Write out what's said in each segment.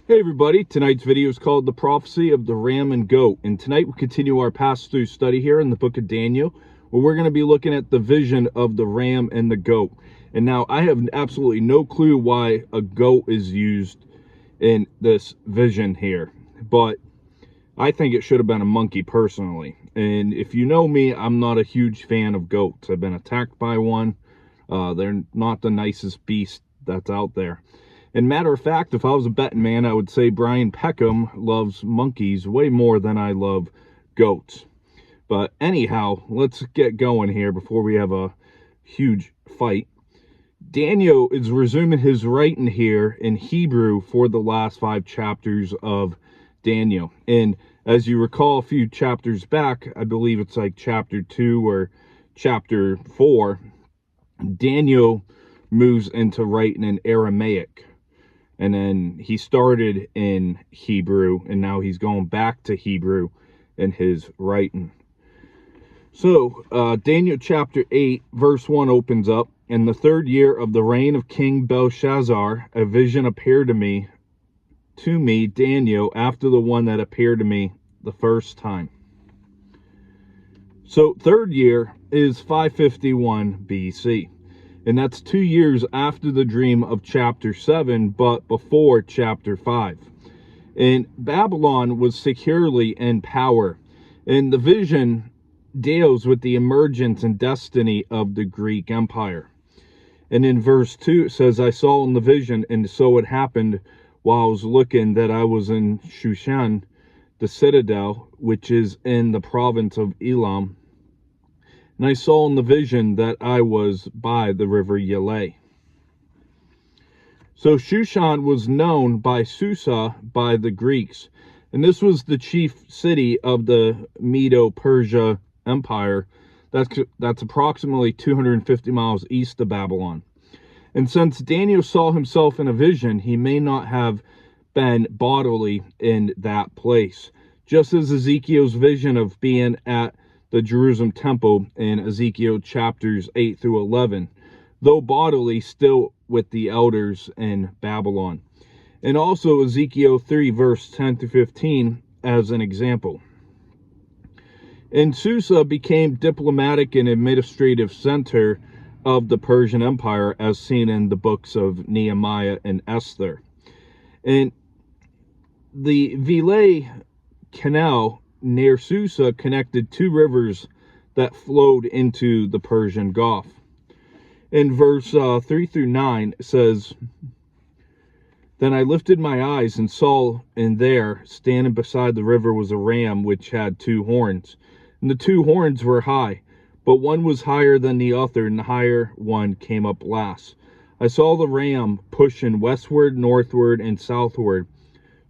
Hey everybody, tonight's video is called The Prophecy of the Ram and Goat, and tonight we continue our pass-through study here in the book of Daniel, where we're going to be looking at the vision of the ram and the goat. And now I have absolutely no clue why a goat is used in this vision here, but I think it should have been a monkey personally. And if you know me, I'm not a huge fan of goats. I've been attacked by one. They're not the nicest beast that's out there. And matter of fact, if I was a betting man, I would say Brian Peckham loves monkeys way more than I love goats. But anyhow, let's get going here before we have a huge fight. Daniel is resuming his writing here in Hebrew for the last 5 chapters of Daniel. And as you recall, a few chapters back, I believe it's like chapter 2 or chapter 4, Daniel moves into writing in Aramaic. And then he started in Hebrew, and now he's going back to Hebrew in his writing. So, Daniel chapter 8, verse 1 opens up. In the 3rd year of the reign of King Belshazzar, a vision appeared to me, Daniel, after the one that appeared to me the first time. So, 3rd year is 551 BC. And that's 2 years after the dream of chapter 7, but before chapter 5. And Babylon was securely in power. And the vision deals with the emergence and destiny of the Greek Empire. And in verse 2, it says, I saw in the vision, and so it happened while I was looking, that I was in Shushan, the citadel, which is in the province of Elam. And I saw in the vision that I was by the river Yeleh. So Shushan was known by Susa by the Greeks. And this was the chief city of the Medo-Persia Empire. That's approximately 250 miles east of Babylon. And since Daniel saw himself in a vision, he may not have been bodily in that place. Just as Ezekiel's vision of being at the Jerusalem temple in Ezekiel chapters 8 through 11, though bodily still with the elders in Babylon. And also Ezekiel 3 verse 10 through 15 as an example. And Susa became diplomatic and administrative center of the Persian Empire, as seen in the books of Nehemiah and Esther. And the Vilay Canal near Susa connected 2 rivers that flowed into the Persian Gulf. In verse 3 through 9, it says, Then I lifted my eyes and saw, and there, standing beside the river, was a ram which had 2 horns. And the 2 horns were high, but one was higher than the other, and the higher one came up last. I saw the ram pushing westward, northward, and southward,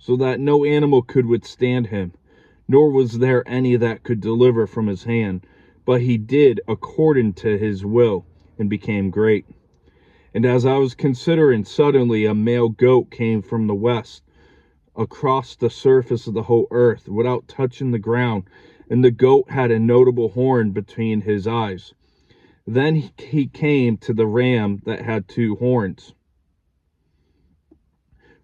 so that no animal could withstand him. Nor was there any that could deliver from his hand, but he did according to his will, and became great. And as I was considering, suddenly a male goat came from the west, across the surface of the whole earth, without touching the ground, and the goat had a notable horn between his eyes. Then he came to the ram that had 2 horns,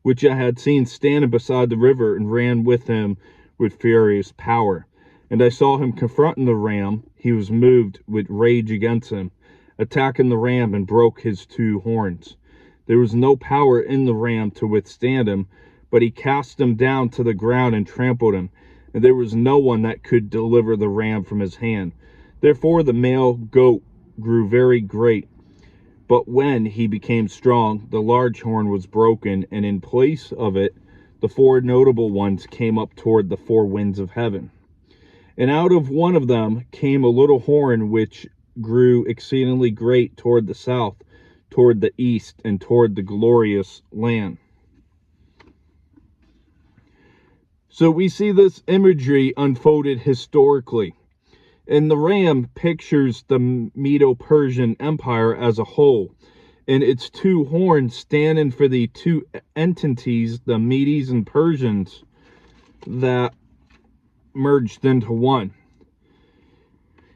which I had seen standing beside the river, and ran with him with furious power. And I saw him confronting the ram. He was moved with rage against him, attacking the ram, and broke his 2 horns. There was no power in the ram to withstand him, but he cast him down to the ground and trampled him, and there was no one that could deliver the ram from his hand. Therefore the male goat grew very great, but when he became strong, the large horn was broken, and in place of it the 4 notable ones came up toward the 4 winds of heaven. And out of one of them came a little horn which grew exceedingly great toward the south, toward the east, and toward the glorious land. So we see this imagery unfolded historically. And the ram pictures the Medo-Persian Empire as a whole, and its 2 horns standing for the 2 entities, the Medes and Persians, that merged into one.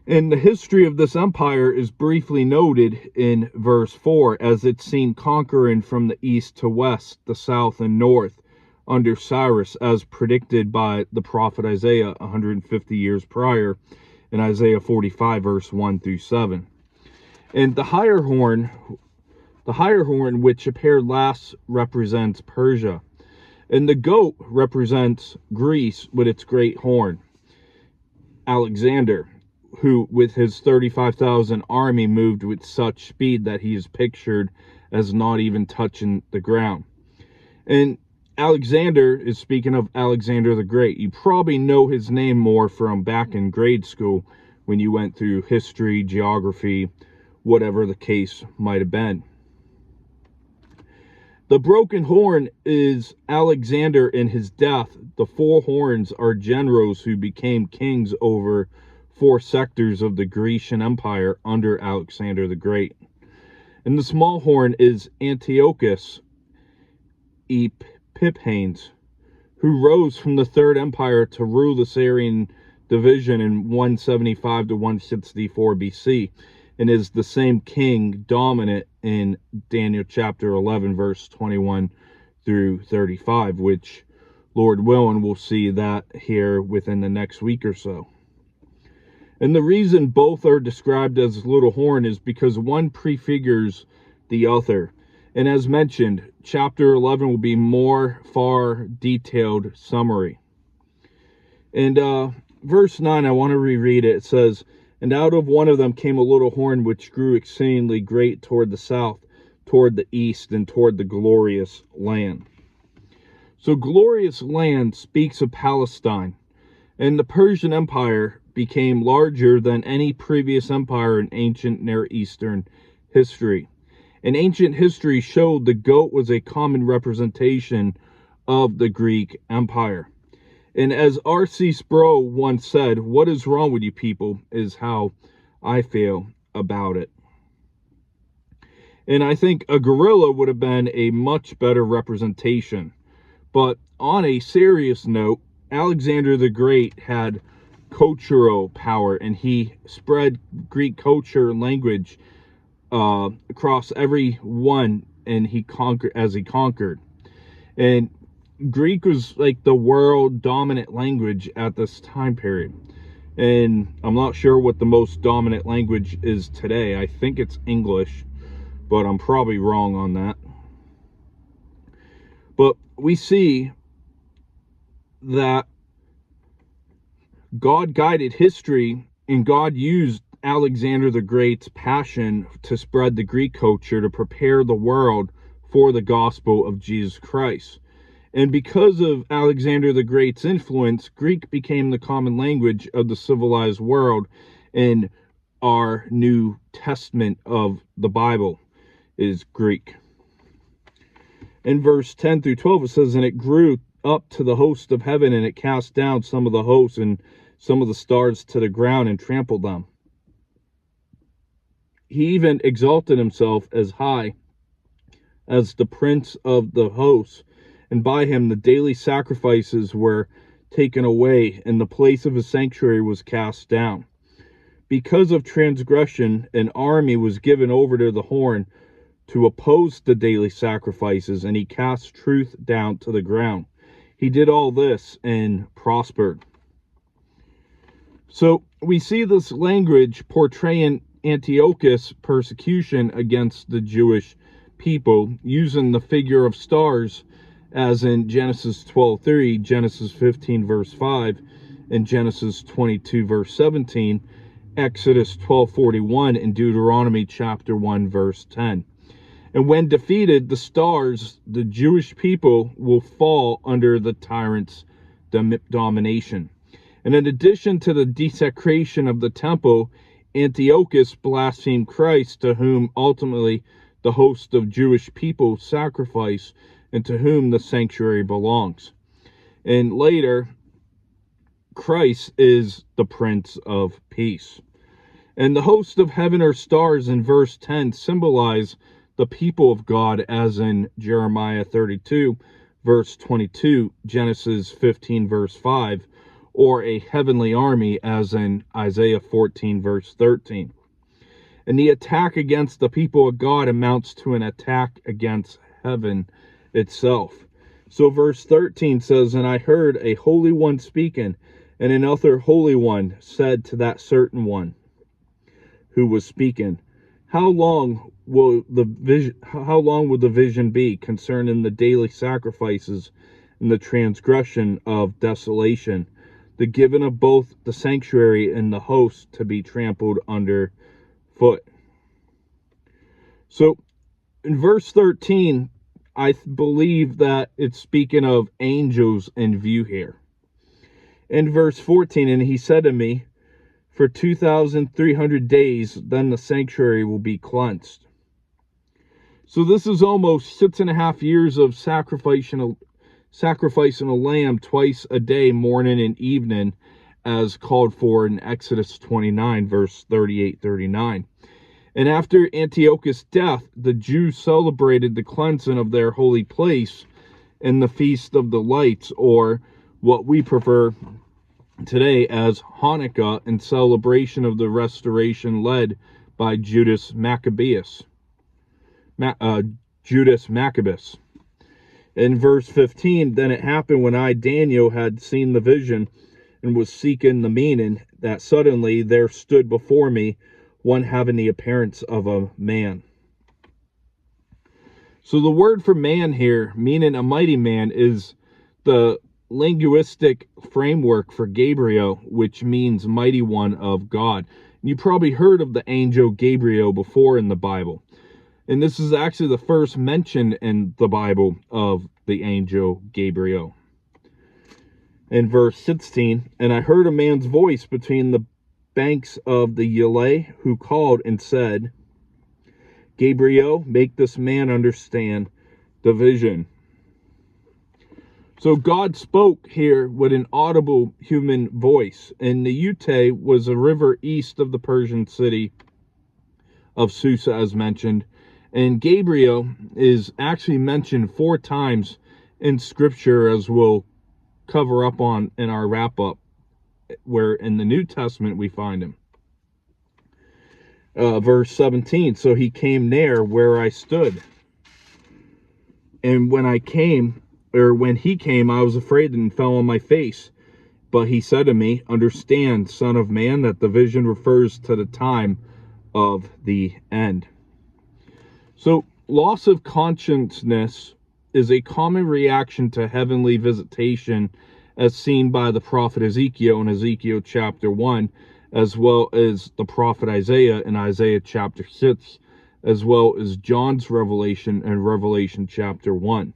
And the history of this empire is briefly noted in verse 4, as it's seen conquering from the east to west, the south and north, under Cyrus, as predicted by the prophet Isaiah 150 years prior in Isaiah 45, verse 1 through 7. And the higher horn, which appeared last, represents Persia. And the goat represents Greece with its great horn, Alexander, who with his 35,000 army moved with such speed that he is pictured as not even touching the ground. And Alexander is speaking of Alexander the Great. You probably know his name more from back in grade school when you went through history, geography, whatever the case might have been. The broken horn is Alexander in his death. The four horns are generals who became kings over 4 sectors of the Grecian Empire under Alexander the Great. And the small horn is Antiochus Epiphanes, who rose from the Third Empire to rule the Syrian division in 175 to 164 BC, and is the same king dominant in Daniel chapter 11, verse 21 through 35, which, Lord willing, we'll see that here within the next week or so. And the reason both are described as little horn is because one prefigures the other. And as mentioned, chapter 11 will be more far detailed summary. And verse 9, I want to reread it. It says, "And out of one of them came a little horn which grew exceedingly great toward the south, toward the east, and toward the glorious land." So glorious land speaks of Palestine. And the Persian Empire became larger than any previous empire in ancient Near Eastern history. And ancient history showed the goat was a common representation of the Greek Empire. And as R.C. Sproul once said, "What is wrong with you people is how I feel about it." And I think a gorilla would have been a much better representation. But on a serious note, Alexander the Great had cultural power, and he spread Greek culture and language across every one, and he conquered. And Greek was like the world dominant language at this time period. And I'm not sure what the most dominant language is today. I think it's English, but I'm probably wrong on that. But we see that God guided history, and God used Alexander the Great's passion to spread the Greek culture to prepare the world for the gospel of Jesus Christ. And because of Alexander the Great's influence, Greek became the common language of the civilized world, and our New Testament of the Bible is Greek. In verse 10 through 12, it says, "And it grew up to the host of heaven, and it cast down some of the hosts and some of the stars to the ground and trampled them. He even exalted himself as high as the prince of the hosts, and by him the daily sacrifices were taken away, and the place of his sanctuary was cast down. Because of transgression, an army was given over to the horn to oppose the daily sacrifices, and he cast truth down to the ground. He did all this and prospered." So we see this language portraying Antiochus' persecution against the Jewish people, using the figure of stars, as in Genesis 12:3, Genesis 15 verse 5, and Genesis 22 verse 17, Exodus 12:41, and Deuteronomy chapter 1 verse 10. And when defeated, the stars, the Jewish people, will fall under the tyrant's domination. And in addition to the desecration of the temple, Antiochus blasphemed Christ, to whom ultimately the host of Jewish people sacrifice, and to whom the sanctuary belongs. And later, Christ is the Prince of Peace. And the host of heaven, or stars, in verse 10 symbolize the people of God, as in Jeremiah 32 verse 22, Genesis 15 verse 5, or a heavenly army, as in Isaiah 14 verse 13. And the attack against the people of God amounts to an attack against heaven itself. So verse 13 says, "And I heard a holy one speaking, and another holy one said to that certain one who was speaking, How long will the vision be concerning the daily sacrifices and the transgression of desolation, the giving of both the sanctuary and the host to be trampled under foot?" So in verse 13, I believe that it's speaking of angels in view here. In verse 14, "And he said to me, For 2,300 days, then the sanctuary will be cleansed." So this is almost 6.5 years of sacrificing a lamb twice a day, morning and evening, as called for in Exodus 29, verse 38-39. And after Antiochus' death, the Jews celebrated the cleansing of their holy place in the Feast of the Lights, or what we prefer today as Hanukkah, in celebration of the restoration led by Judas Maccabeus. In verse 15, "Then it happened when I, Daniel, had seen the vision and was seeking the meaning, that suddenly there stood before me one having the appearance of a man." So the word for man here, meaning a mighty man, is the linguistic framework for Gabriel, which means mighty one of God. You probably heard of the angel Gabriel before in the Bible. And this is actually the first mention in the Bible of the angel Gabriel. In verse 16, "And I heard a man's voice between the banks of the Yeleh, who called and said, Gabriel, make this man understand the vision." So God spoke here with an audible human voice. And the Ute was a river east of the Persian city of Susa, as mentioned. And Gabriel is actually mentioned 4 times in Scripture, as we'll cover up on in our wrap-up, where in the New Testament we find him. Verse 17, "So he came near where I stood. And when he came, I was afraid and fell on my face. But he said to me, Understand, son of man, that the vision refers to the time of the end." So, loss of consciousness is a common reaction to heavenly visitation, as seen by the prophet Ezekiel in Ezekiel chapter 1, as well as the prophet Isaiah in Isaiah chapter 6, as well as John's revelation in Revelation chapter 1.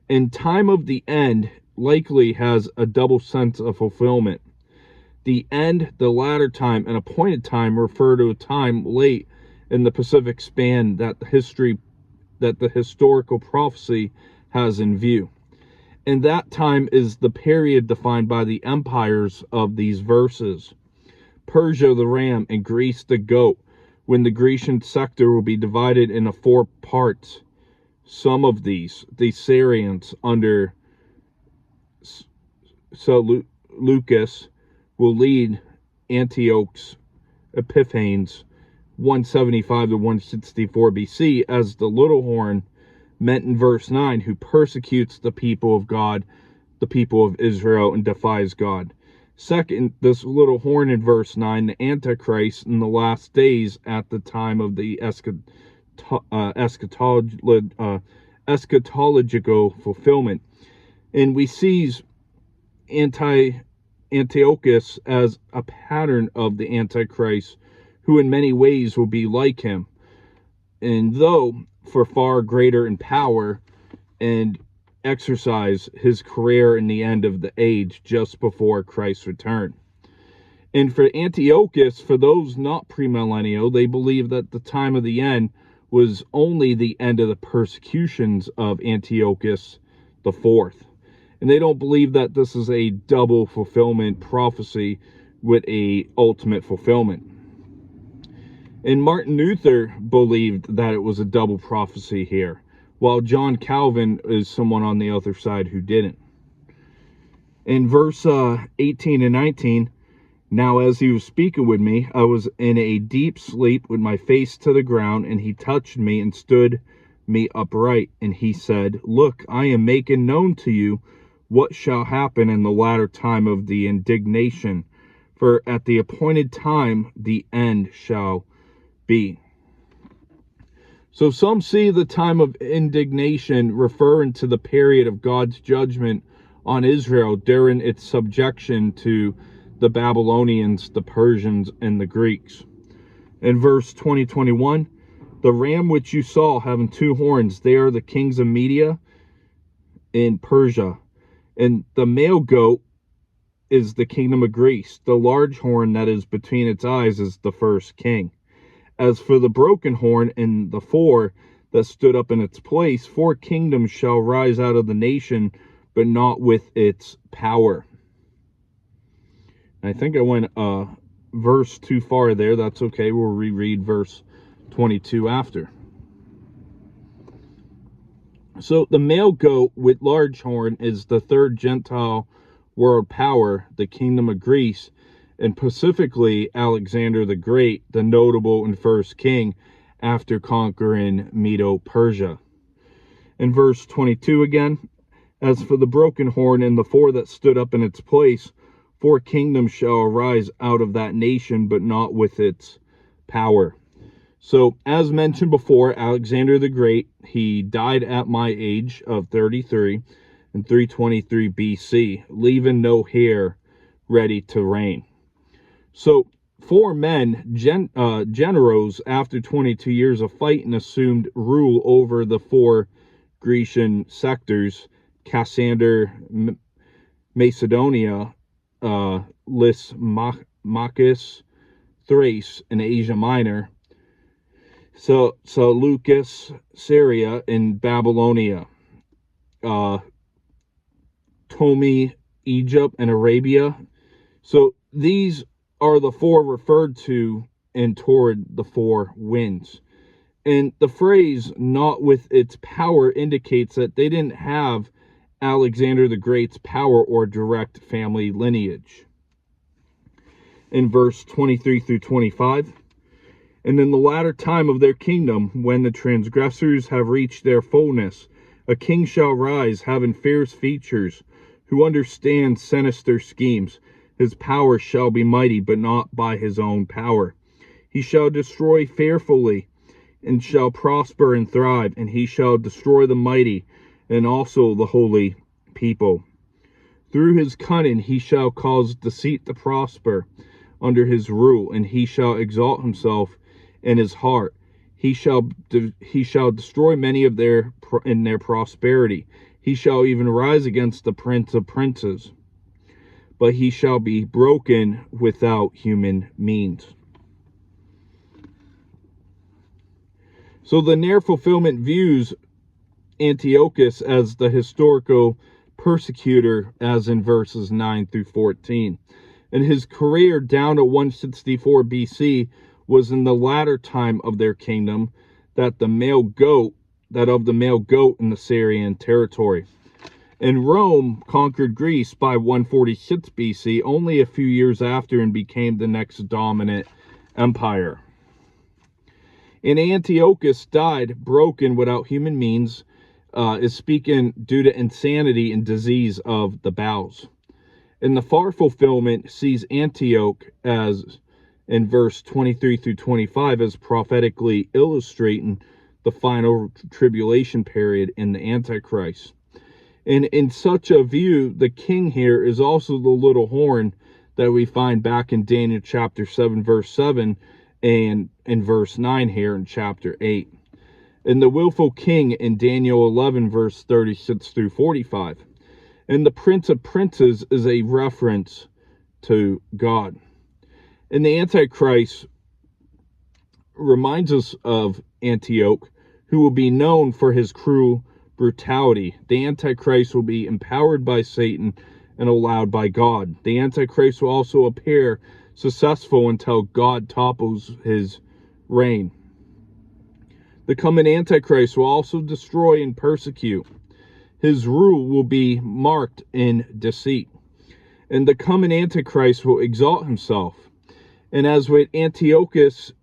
And time of the end likely has a double sense of fulfillment. The end, the latter time, and appointed time refer to a time late in the Pacific span that the historical prophecy has in view. And that time is the period defined by the empires of these verses. Persia the ram and Greece the goat, when the Grecian sector will be divided into 4 parts. Some of these, the Syrians under Seleucus, will lead Antiochus Epiphanes 175 to 164 BC as the little horn meant in verse 9, who persecutes the people of God, the people of Israel, and defies God. Second, this little horn in verse 9, the Antichrist in the last days at the time of the eschatological fulfillment. And we see Antiochus as a pattern of the Antichrist, who in many ways will be like him, and though for far greater in power, and exercise his career in the end of the age just before Christ's return. And for Antiochus, for those not premillennial, they believe that the time of the end was only the end of the persecutions of Antiochus the Fourth. And they don't believe that this is a double fulfillment prophecy with a ultimate fulfillment. And Martin Luther believed that it was a double prophecy here, while John Calvin is someone on the other side who didn't. In verse 18 and 19, "Now as he was speaking with me, I was in a deep sleep with my face to the ground, and he touched me and stood me upright. And he said, Look, I am making known to you what shall happen in the latter time of the indignation, for at the appointed time the end shall be. So some see the time of indignation referring to the period of God's judgment on Israel during its subjection to the Babylonians, the Persians, and the Greeks. In verse 20-21, the ram which you saw having two horns, they are the kings of Media in Persia. And the male goat is the kingdom of Greece. The large horn that is between its eyes is the first king. As for the broken horn and the four that stood up in its place, 4 kingdoms shall rise out of the nation, but not with its power. I think I went a verse too far there. That's okay. We'll reread verse 22 after. So the male goat with large horn is the third Gentile world power, the kingdom of Greece, and specifically Alexander the Great, the notable and first king after conquering Medo-Persia. In verse 22 again, as for the broken horn and the 4 that stood up in its place, 4 kingdoms shall arise out of that nation, but not with its power. So, as mentioned before, Alexander the Great, he died at my age of 33 in 323 BC, leaving no heir ready to reign. So 4 men, generals, after 22 years of fighting, assumed rule over the 4 Grecian sectors: Cassander, Macedonia, Lysimachus, Thrace, and Asia Minor, Seleucus, Syria, and Babylonia, Ptolemy, Egypt, and Arabia. So these are the 4 referred to and toward the 4 winds. And the phrase "not with its power" indicates that they didn't have Alexander the Great's power or direct family lineage. In verse 23 through 25, and in the latter time of their kingdom, when the transgressors have reached their fullness, a king shall rise, having fierce features, who understands sinister schemes. His power shall be mighty, but not by his own power. He shall destroy fearfully, and shall prosper and thrive, and he shall destroy the mighty, and also the holy people. Through his cunning he shall cause deceit to prosper under his rule, and he shall exalt himself in his heart. He shall destroy many of their prosperity. He shall even rise against the prince of princes, but he shall be broken without human means. So the near fulfillment views Antiochus as the historical persecutor, as in verses 9 through 14. And his career down to 164 BC was in the latter time of their kingdom, that of the male goat in the Syrian territory. And Rome conquered Greece by 146 BC, only a few years after, and became the next dominant empire. And Antiochus died broken without human means, is speaking due to insanity and disease of the bowels. And the far fulfillment sees Antioch, as in verse 23 through 25, as prophetically illustrating the final tribulation period in the Antichrist. And in such a view, the king here is also the little horn that we find back in Daniel chapter 7, verse 7, and in verse 9 here in chapter 8. And the willful king in Daniel 11, verse 36 through 45. And the prince of princes is a reference to God. And the Antichrist reminds us of Antioch, who will be known for his cruel brutality. The Antichrist will be empowered by Satan and allowed by God. The Antichrist will also appear successful until God topples his reign. The coming Antichrist will also destroy and persecute. His rule will be marked in deceit. And the coming Antichrist will exalt himself. And as with Antiochus,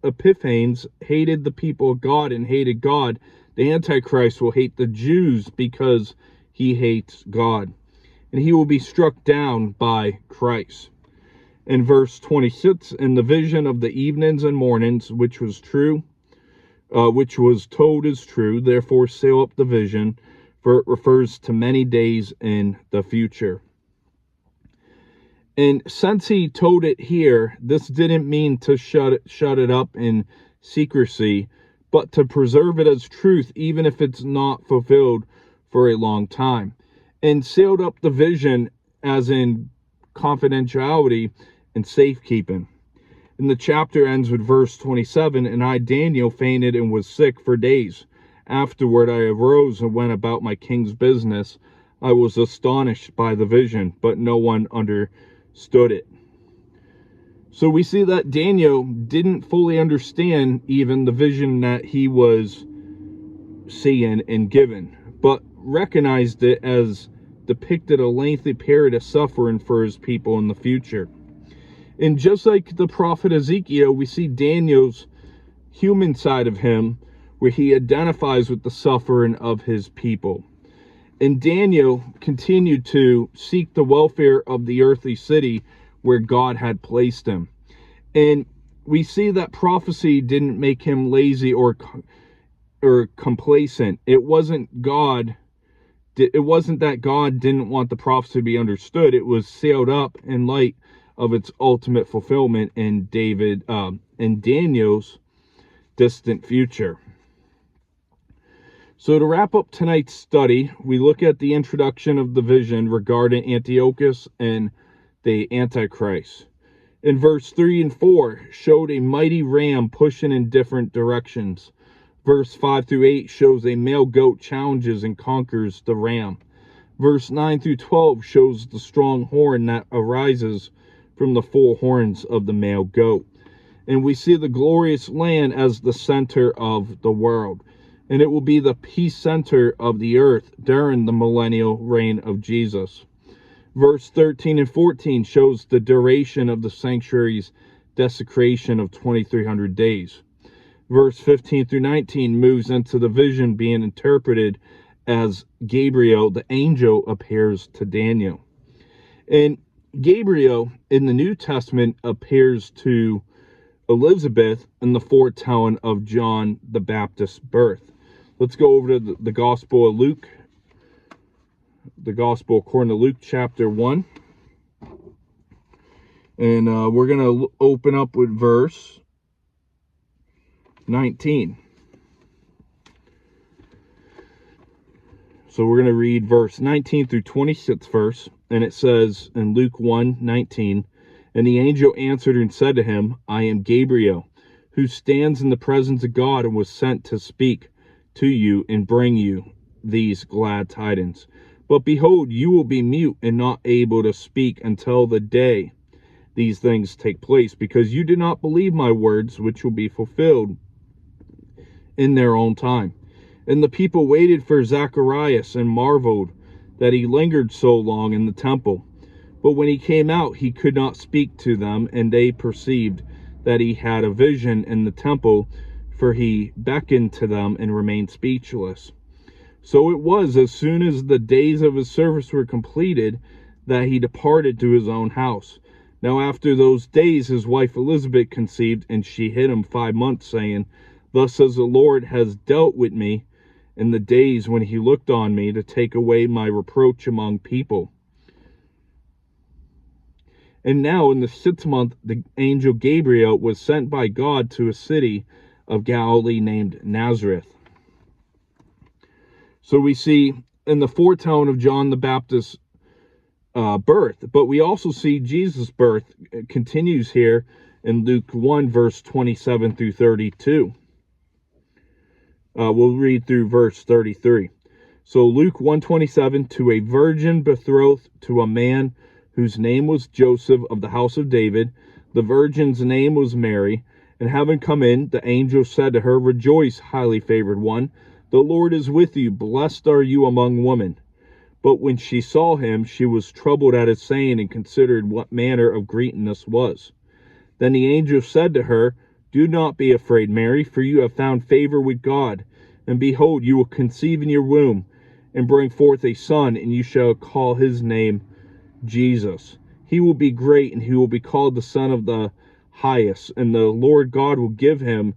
Epiphanes hated the people of God and hated God, The Antichrist will hate the Jews because he hates God, and he will be struck down by Christ. In verse 26, in the vision of the evenings and mornings, which was told is true, therefore seal up the vision, for it refers to many days in the future. And since he told it here, this didn't mean to shut it up in secrecy, but to preserve it as truth, even if it's not fulfilled for a long time. And sealed up the vision as in confidentiality and safekeeping. And the chapter ends with verse 27, and I, Daniel, fainted and was sick for days. Afterward I arose and went about my king's business. I was astonished by the vision, but no one understood it. So we see that Daniel didn't fully understand even the vision that he was seeing and given, but recognized it as depicted a lengthy period of suffering for his people in the future. And just like the prophet Ezekiel, we see Daniel's human side of him, where he identifies with the suffering of his people. And Daniel continued to seek the welfare of the earthly city where God had placed him. And we see that prophecy didn't make him lazy or complacent. It wasn't that God didn't want the prophecy to be understood. It was sealed up in light of its ultimate fulfillment in Daniel's distant future. So to wrap up tonight's study, we look at the introduction of the vision regarding Antiochus and the Antichrist. In verse 3 and 4, showed a mighty ram pushing in different directions. Verse 5 through 8 shows a male goat challenges and conquers the ram. Verse 9 through 12 shows the strong horn that arises from the 4 horns of the male goat. And we see the glorious land as the center of the world. And it will be the peace center of the earth during the millennial reign of Jesus. Verse 13 and 14 shows the duration of the sanctuary's desecration of 2,300 days. Verse 15 through 19 moves into the vision being interpreted as Gabriel, the angel, appears to Daniel. And Gabriel in the New Testament appears to Elizabeth in the foretelling of John the Baptist's birth. Let's go over to the Gospel of Luke. The Gospel according to Luke chapter 1. And we're going to open up with verse 19. So we're going to read verse 19 through 26 verse. And it says in Luke 1:19, and the angel answered and said to him, I am Gabriel, who stands in the presence of God and was sent to speak to you and bring you these glad tidings. But behold, you will be mute and not able to speak until the day these things take place, because you did not believe my words, which will be fulfilled in their own time. And the people waited for Zacharias and marveled that he lingered so long in the temple. But when he came out, he could not speak to them, and they perceived that he had a vision in the temple, for he beckoned to them and remained speechless. So it was, as soon as the days of his service were completed, that he departed to his own house. Now after those days his wife Elizabeth conceived, and she hid him 5 months, saying, Thus as the Lord has dealt with me in the days when he looked on me to take away my reproach among people. And now in the 6th month the angel Gabriel was sent by God to a city of Galilee named Nazareth. So we see in the foretelling of John the Baptist's birth, but we also see Jesus' birth continues here in Luke 1, verse 27 through 32. We'll read through verse 33. So Luke 1:27, to a virgin betrothed to a man whose name was Joseph of the house of David. The virgin's name was Mary. And having come in, the angel said to her, Rejoice, highly favored one, the Lord is with you, blessed are you among women. But when she saw him, she was troubled at his saying, and considered what manner of greeting this was. Then the angel said to her, Do not be afraid, Mary, for you have found favor with God. And behold, you will conceive in your womb, and bring forth a son, and you shall call his name Jesus. He will be great, and he will be called the Son of the Highest, and the Lord God will give him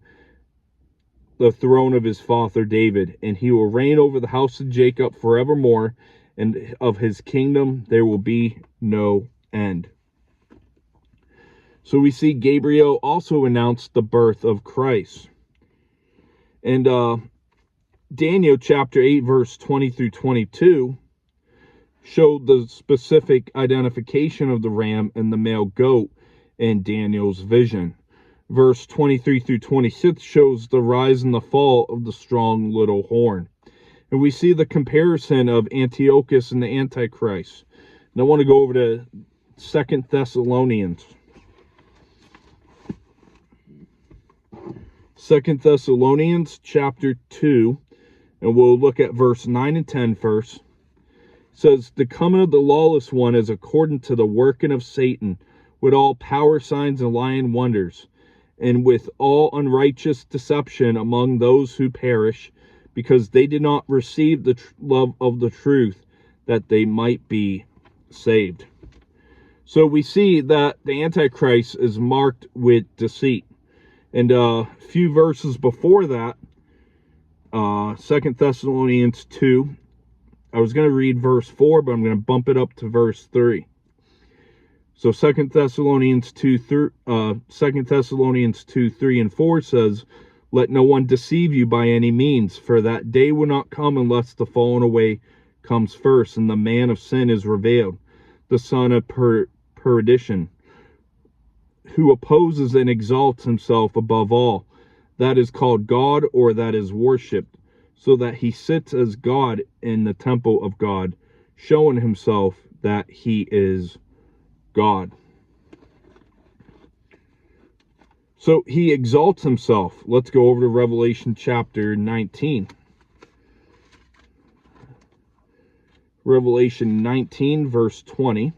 the throne of his father David, and he will reign over the house of Jacob forevermore, and of his kingdom there will be no end. So we see Gabriel also announced the birth of Christ. And Daniel chapter 8 verse 20 through 22 showed the specific identification of the ram and the male goat in Daniel's vision. Verse 23 through 26 shows the rise and the fall of the strong little horn. And we see the comparison of Antiochus and the Antichrist. And I want to go over to 2 Thessalonians. 2 Thessalonians chapter 2, and we'll look at verse 9 and 10 first. It says, the coming of the lawless one is according to the working of Satan, with all power, signs, and lying wonders, and with all unrighteous deception among those who perish, because they did not receive the love of the truth, that they might be saved. So we see that the Antichrist is marked with deceit. And a few verses before that, 2 Thessalonians 2, I was going to read verse 4, but I'm going to bump it up to verse 3. So 2 Thessalonians 2, 3 and 4 says, let no one deceive you by any means, for that day will not come unless the falling away comes first, and the man of sin is revealed, the son of perdition, who opposes and exalts himself above all that is called God or that is worshipped, so that he sits as God in the temple of God, showing himself that he is God. So he exalts himself. Let's go over to Revelation chapter 19. Revelation 19 verse 20.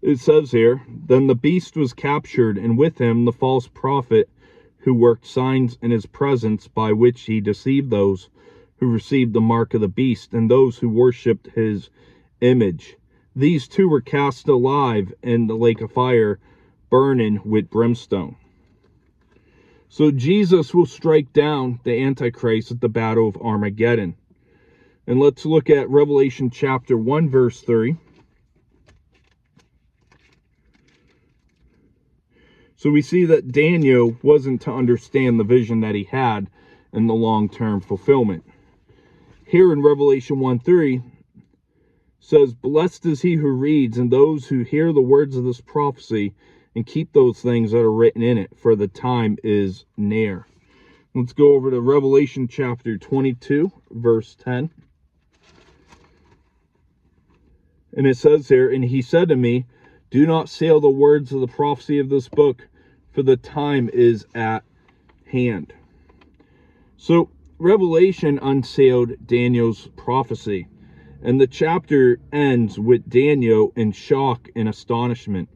It says here, then the beast was captured, and with him the false prophet who worked signs in his presence, by which he deceived those who received the mark of the beast and those who worshipped his image. These two were cast alive in the lake of fire, burning with brimstone. So Jesus will strike down the Antichrist at the battle of Armageddon. And let's look at Revelation chapter 1 verse 3. So we see that Daniel wasn't to understand the vision that he had and the long-term fulfillment. Here in Revelation 1:3 says, blessed is he who reads and those who hear the words of this prophecy and keep those things that are written in it, for the time is near. Let's go over to Revelation chapter 22, verse 10. And it says here, and he said to me, do not seal the words of the prophecy of this book, for the time is at hand. So Revelation unsealed Daniel's prophecy, and the chapter ends with Daniel in shock and astonishment.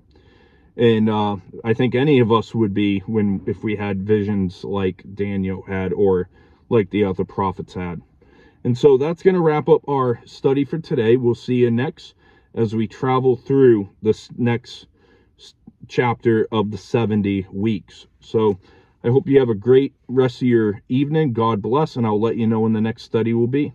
And I think any of us would be if we had visions like Daniel had, or like the other prophets had. And so that's going to wrap up our study for today. We'll see you next as we travel through this next chapter of the 70 weeks. So I hope you have a great rest of your evening. God bless, and I'll let you know when the next study will be.